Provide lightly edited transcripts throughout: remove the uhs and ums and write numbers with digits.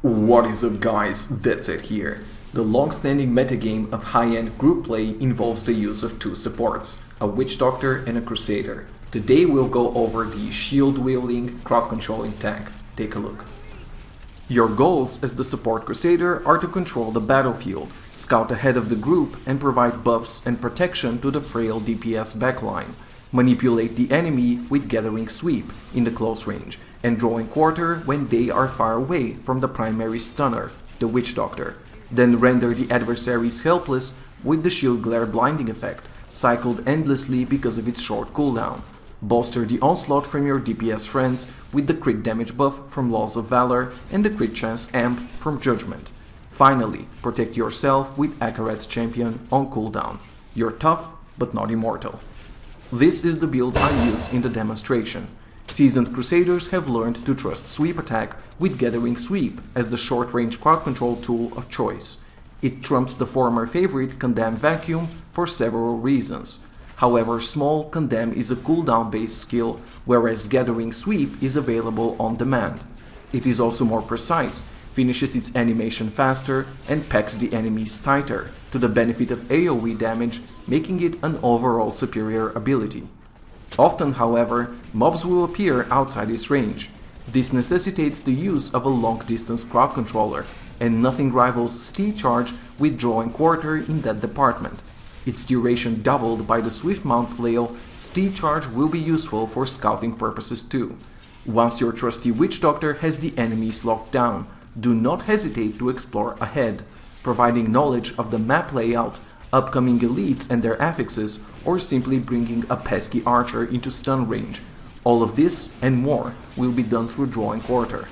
What is up guys, Deadset here. The long-standing metagame of high-end group play involves the use of two supports, a Witch Doctor and a Crusader. Today we'll go over the shield-wielding, crowd-controlling tank. Take a look. Your goals as the Support Crusader are to control the battlefield, scout ahead of the group and provide buffs and protection to the frail DPS backline, manipulate the enemy with Gathering Sweep in the close range, and drawing quarter when they are far away from the primary stunner, the Witch Doctor. Then render the adversaries helpless with the Shield Glare blinding effect, cycled endlessly because of its short cooldown. Bolster the onslaught from your DPS friends with the crit damage buff from Laws of Valor and the crit chance amp from Judgment. Finally, protect yourself with Akarat's Champion on cooldown. You're tough, but not immortal. This is the build I use in the demonstration. Seasoned Crusaders have learned to trust Sweep Attack with Gathering Sweep as the short-range crowd control tool of choice. It trumps the former favorite Condemn Vacuum for several reasons. However, small Condemn is a cooldown-based skill, whereas Gathering Sweep is available on demand. It is also more precise, finishes its animation faster, and packs the enemies tighter, to the benefit of AoE damage, making it an overall superior ability. Often, however, mobs will appear outside its range. This necessitates the use of a long-distance crowd controller, and nothing rivals Steed Charge with Drawing Quarter in that department. Its duration doubled by the Swift Mount Flail, Steed Charge will be useful for scouting purposes too. Once your trusty Witch Doctor has the enemies locked down, do not hesitate to explore ahead, providing knowledge of the map layout, upcoming elites and their affixes, or simply bringing a pesky archer into stun range. All of this and more will be done through Drawing Quarter.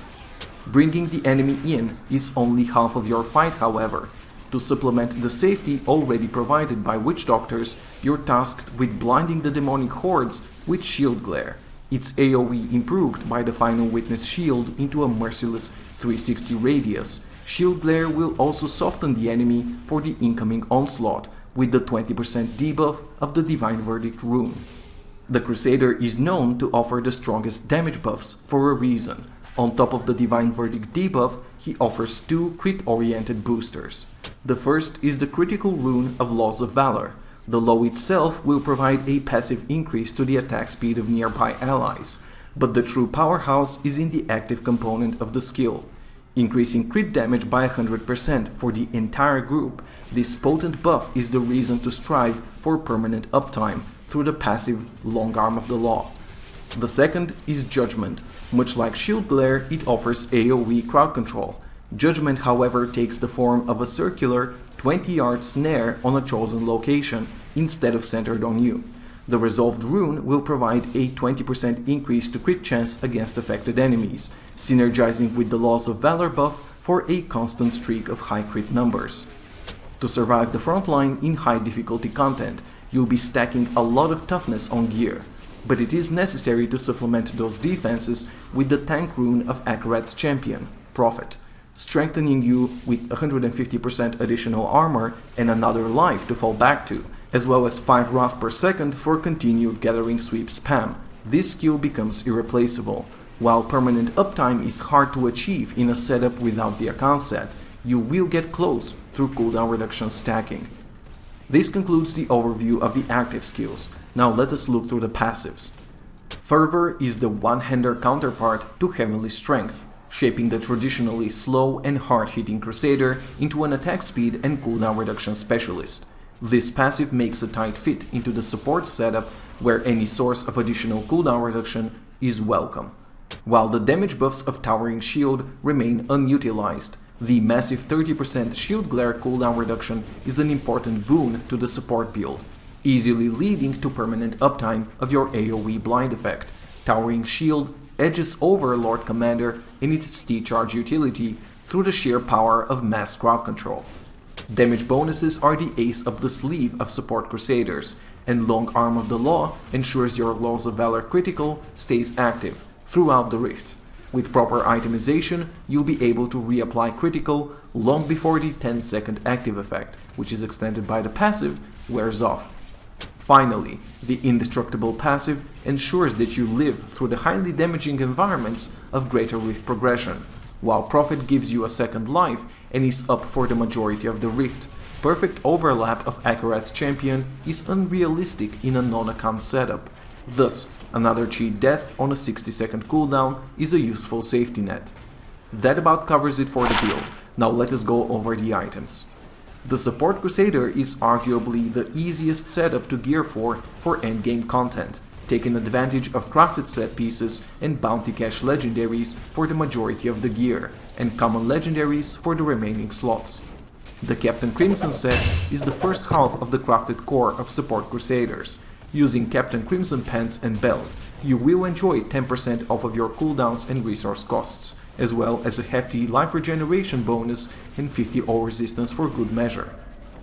Bringing the enemy in is only half of your fight, however. To supplement the safety already provided by Witch Doctors, you're tasked with blinding the demonic hordes with Shield Glare. Its AoE improved by the Final Witness shield into a merciless 360 radius. Shield Glare will also soften the enemy for the incoming onslaught with the 20% debuff of the Divine Verdict rune. The Crusader is known to offer the strongest damage buffs for a reason. On top of the Divine Verdict debuff, he offers two crit-oriented boosters. The first is the critical rune of Laws of Valor. The law itself will provide a passive increase to the attack speed of nearby allies, but the true powerhouse is in the active component of the skill. Increasing crit damage by 100% for the entire group, this potent buff is the reason to strive for permanent uptime through the passive Long Arm of the Law. The second is Judgment. Much like Shield Glare, it offers AoE crowd control. Judgment, however, takes the form of a circular 20-yard snare on a chosen location instead of centered on you. The Resolved rune will provide a 20% increase to crit chance against affected enemies, synergizing with the Laws of Valor buff for a constant streak of high crit numbers. To survive the frontline in high difficulty content, you'll be stacking a lot of toughness on gear, but it is necessary to supplement those defenses with the tank rune of Akarat's Champion, Prophet, strengthening you with 150% additional armor and another life to fall back to, as well as 5 Wrath per second for continued Gathering Sweep spam. This skill becomes irreplaceable. While permanent uptime is hard to achieve in a setup without the account set, you will get close through cooldown reduction stacking. This concludes the overview of the active skills. Now let us look through the passives. Fervor is the one-hander counterpart to Heavenly Strength, shaping the traditionally slow and hard-hitting Crusader into an attack speed and cooldown reduction specialist. This passive makes a tight fit into the support setup where any source of additional cooldown reduction is welcome. While the damage buffs of Towering Shield remain unutilized, the massive 30% Shield Glare cooldown reduction is an important boon to the support build, easily leading to permanent uptime of your AoE blind effect. Towering Shield edges over Lord Commander in its Steed Charge utility through the sheer power of mass crowd control. Damage bonuses are the ace up the sleeve of Support Crusaders, and Long Arm of the Law ensures your Laws of Valor critical stays active throughout the Rift. With proper itemization, you'll be able to reapply critical long before the 10-second active effect, which is extended by the passive, wears off. Finally, the indestructible passive ensures that you live through the highly damaging environments of Greater Rift progression. while Prophet gives you a second life and is up for the majority of the Rift. Perfect overlap of Akarat's champion is unrealistic in a non-account setup. Thus, another cheat death on a 60-second cooldown is a useful safety net. That about covers it for the build. Now let us go over the items. The Support Crusader is arguably the easiest setup to gear for endgame content, taking advantage of crafted set pieces and bounty cash legendaries for the majority of the gear, and common legendaries for the remaining slots. The Captain Crimson set is the first half of the crafted core of Support Crusaders. Using Captain Crimson pants and belt, you will enjoy 10% off of your cooldowns and resource costs, as well as a hefty life regeneration bonus and 50 all resistance for good measure.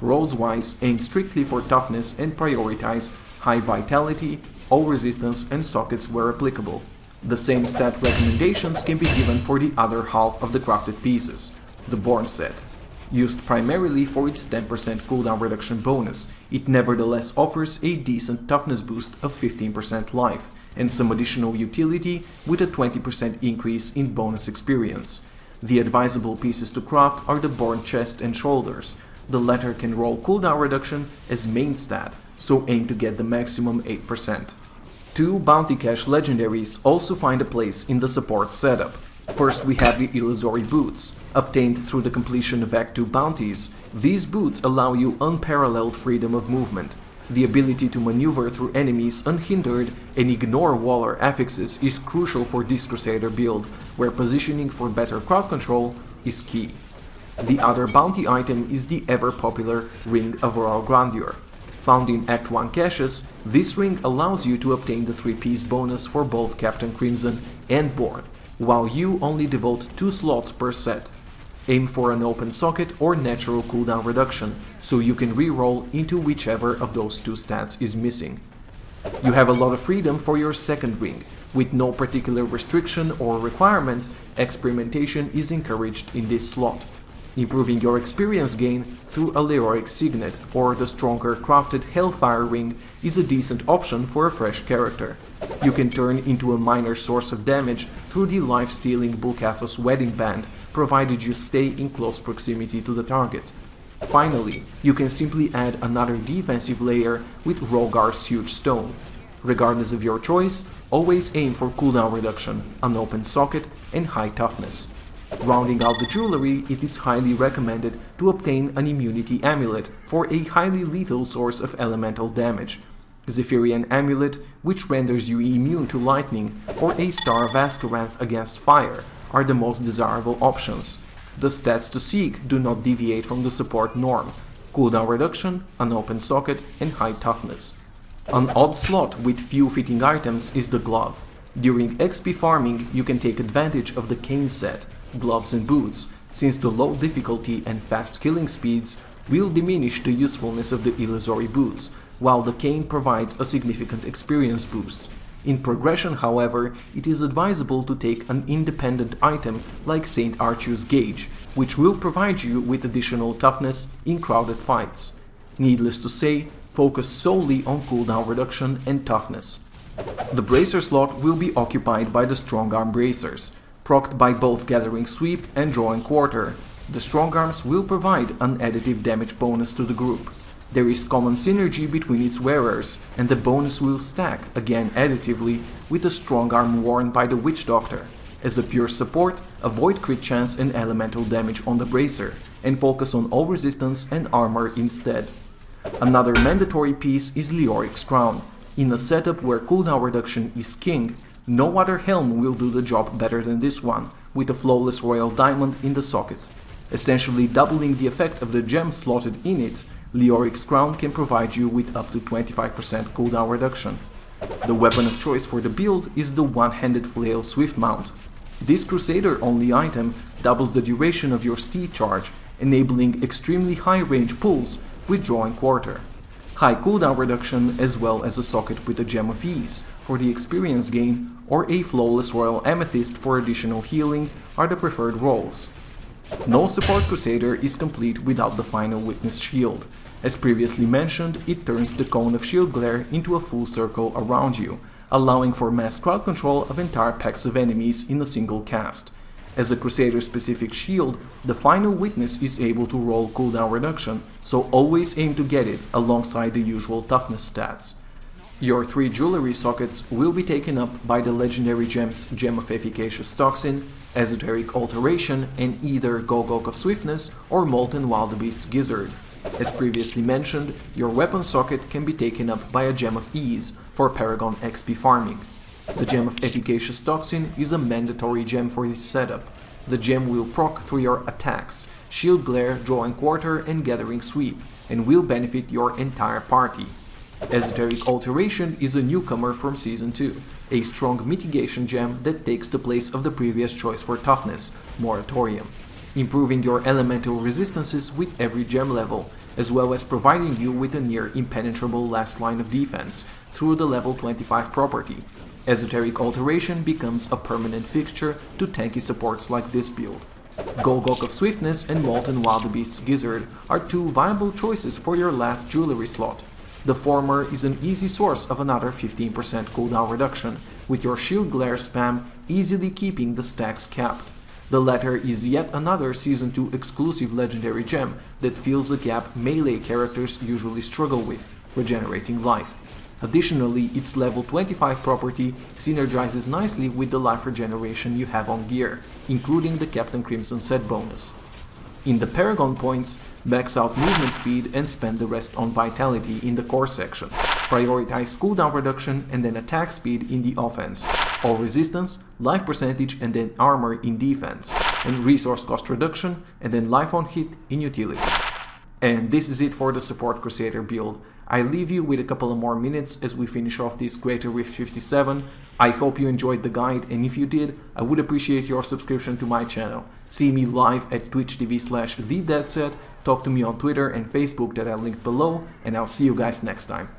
Roles-wise, aim strictly for toughness and prioritize high vitality, all resistance and sockets where applicable. The same stat recommendations can be given for the other half of the crafted pieces, the Born set. Used primarily for its 10% cooldown reduction bonus, it nevertheless offers a decent toughness boost of 15% life, and some additional utility with a 20% increase in bonus experience. The advisable pieces to craft are the Born chest and shoulders. The latter can roll cooldown reduction as main stat, so aim to get the maximum 8%. Two bounty cash legendaries also find a place in the support setup. First we have the Illusory Boots. Obtained through the completion of Act 2 bounties, these boots allow you unparalleled freedom of movement. The ability to maneuver through enemies unhindered and ignore wall or affixes is crucial for this Crusader build, where positioning for better crowd control is key. The other bounty item is the ever-popular Ring of Royal Grandeur. Found in Act 1 caches, this ring allows you to obtain the 3-piece bonus for both Captain Crimson and Born, while you only devote 2 slots per set. Aim for an open socket or natural cooldown reduction, so you can reroll into whichever of those 2 stats is missing. You have a lot of freedom for your second ring. With no particular restriction or requirement, experimentation is encouraged in this slot. Improving your experience gain through a Leoric Signet or the stronger crafted Hellfire ring is a decent option for a fresh character. You can turn into a minor source of damage through the life-stealing Bulkathos Wedding Band, provided you stay in close proximity to the target. Finally, you can simply add another defensive layer with Rogar's Huge Stone. Regardless of your choice, always aim for cooldown reduction, an open socket, and high toughness. Rounding out the jewelry, it is highly recommended to obtain an Immunity Amulet for a highly lethal source of elemental damage. Zephyrian Amulet, which renders you immune to lightning, or a Star of Askerath against fire, are the most desirable options. The stats to seek do not deviate from the support norm: cooldown reduction, an open socket, and high toughness. An odd slot with few fitting items is the glove. During XP farming, you can take advantage of the Cane set, gloves and boots, since the low difficulty and fast killing speeds will diminish the usefulness of the Illusory Boots, while the Cane provides a significant experience boost. In progression, however, it is advisable to take an independent item like St. Archu's Gauge, which will provide you with additional toughness in crowded fights. Needless to say, focus solely on cooldown reduction and toughness. The Bracer slot will be occupied by the Strong Arm Bracers, procced by both Gathering Sweep and Drawing Quarter. The Strong Arms will provide an additive damage bonus to the group. There is common synergy between its wearers, and the bonus will stack, again additively, with the Strong Arm worn by the Witch Doctor. As a pure support, avoid crit chance and elemental damage on the Bracer, and focus on all resistance and armor instead. Another mandatory piece is Leoric's Crown. In a setup where cooldown reduction is king, no other helm will do the job better than this one, with a flawless royal diamond in the socket. Essentially doubling the effect of the gem slotted in it, Leoric's Crown can provide you with up to 25% cooldown reduction. The weapon of choice for the build is the One-Handed Flail Swift Mount. This Crusader-only item doubles the duration of your steed charge, enabling extremely high range pulls with Drawing Quarter. High cooldown reduction as well as a socket with a Gem of Ease for the experience gain, or a Flawless Royal Amethyst for additional healing are the preferred roles. No Support Crusader is complete without the Final Witness Shield. As previously mentioned, it turns the cone of shield glare into a full circle around you, allowing for mass crowd control of entire packs of enemies in a single cast. As a Crusader specific shield, the final witness is able to roll cooldown reduction, so always aim to get it alongside the usual toughness stats. Your 3 jewelry sockets will be taken up by the legendary gems Gem of Efficacious Toxin, Esoteric Alteration, and either Gogok of Swiftness or Molten Wildebeest's Gizzard. As previously mentioned, your weapon socket can be taken up by a Gem of Ease for Paragon XP farming. The Gem of Efficacious Toxin is a mandatory gem for this setup. The gem will proc through your attacks, Shield Glare, Drawing Quarter, and Gathering Sweep, and will benefit your entire party. Esoteric Alteration is a newcomer from Season 2, a strong mitigation gem that takes the place of the previous choice for toughness, Moratorium, improving your elemental resistances with every gem level, as well as providing you with a near impenetrable last line of defense through the level 25 property. Esoteric Alteration becomes a permanent fixture to tanky supports like this build. Gogok of Swiftness and Molten Wildebeest's Gizzard are 2 viable choices for your last jewelry slot. The former is an easy source of another 15% cooldown reduction, with your Shield Glare spam easily keeping the stacks capped. The latter is yet another Season 2 exclusive legendary gem that fills a gap melee characters usually struggle with, regenerating life. Additionally, its level 25 property synergizes nicely with the life regeneration you have on gear, including the Captain Crimson set bonus. In the Paragon points, max out movement speed and spend the rest on vitality in the core section. Prioritize cooldown reduction and then attack speed in the offense, all resistance, life percentage and then armor in defense, and resource cost reduction and then life on hit in utility. And this is it for the Support Crusader build. I leave you with a couple of more minutes as we finish off this Greater Rift 57. I hope you enjoyed the guide, and if you did, I would appreciate your subscription to my channel. See me live at twitch.tv/thedeadset, talk to me on Twitter and Facebook that I linked below, and I'll see you guys next time.